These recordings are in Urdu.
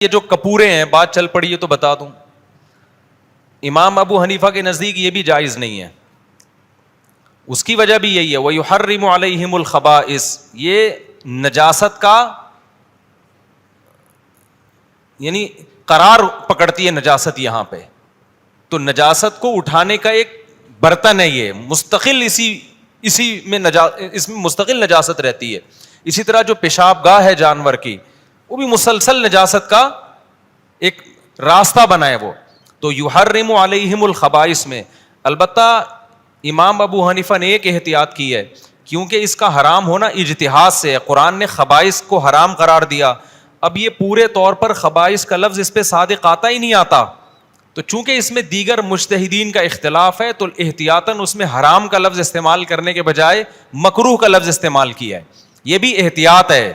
یہ جو کپورے ہیں بات چل پڑی ہے تو بتا دوں، امام ابو حنیفہ کے نزدیک یہ بھی جائز نہیں ہے. اس کی وجہ بھی یہی ہے وَيُحَرِّمُ عَلَيْهِمُ الْخَبَائِثِ، یہ نجاست کا یعنی قرار پکڑتی ہے نجاست یہاں پہ. تو نجاست کو اٹھانے کا ایک برتن ہے، یہ مستقل اسی میں اس میں مستقل نجاست رہتی ہے. اسی طرح جو پیشاب گاہ ہے جانور کی، وہ بھی مسلسل نجاست کا ایک راستہ بنا ہے وہ. تو یحرم علیہم الخبائث میں البتہ امام ابو حنیفہ نے ایک احتیاط کی ہے، کیونکہ اس کا حرام ہونا اجتہاد سے ہے. قرآن نے خبائث کو حرام قرار دیا. اب یہ پورے طور پر خبائث کا لفظ اس پہ صادق آتا ہی نہیں آتا، تو چونکہ اس میں دیگر مجتہدین کا اختلاف ہے تو احتیاطاً اس میں حرام کا لفظ استعمال کرنے کے بجائے مکروہ کا لفظ استعمال کیا ہے. یہ بھی احتیاط ہے.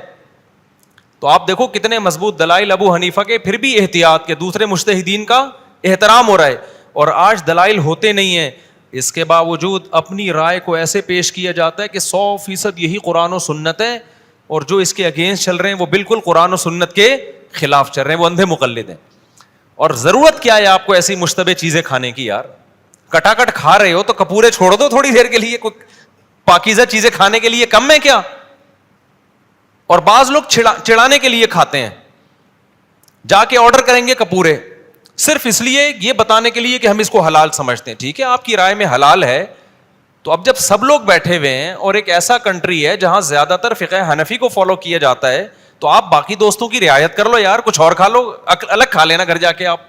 تو آپ دیکھو کتنے مضبوط دلائل ابو حنیفہ کے، پھر بھی احتیاط کے دوسرے مجتہدین کا احترام ہو رہا ہے. اور آج دلائل ہوتے نہیں ہیں، اس کے باوجود اپنی رائے کو ایسے پیش کیا جاتا ہے کہ 100% یہی قرآن و سنت ہے، اور جو اس کے اگینسٹ چل رہے ہیں وہ بالکل قرآن و سنت کے خلاف چل رہے ہیں، وہ اندھے مقلد ہیں. اور ضرورت کیا ہے آپ کو ایسی مشتبہ چیزیں کھانے کی؟ یار کٹا کٹ کھا رہے ہو تو کپورے چھوڑ دو تھوڑی دیر کے لیے، کوئی پاکیزہ چیزیں کھانے کے لیے کم ہے کیا؟ اور بعض لوگ چڑھانے کے لیے کھاتے ہیں، جا کے آرڈر کریں گے کپورے صرف اس لیے یہ بتانے کے لیے کہ ہم اس کو حلال سمجھتے ہیں. ٹھیک ہے، آپ کی رائے میں حلال ہے. تو اب جب سب لوگ بیٹھے ہوئے ہیں اور ایک ایسا کنٹری ہے جہاں زیادہ تر فقہ حنفی کو فالو کیا جاتا ہے، تو آپ باقی دوستوں کی رعایت کر لو یار، کچھ اور کھا لو، الگ کھا لینا گھر جا کے آپ.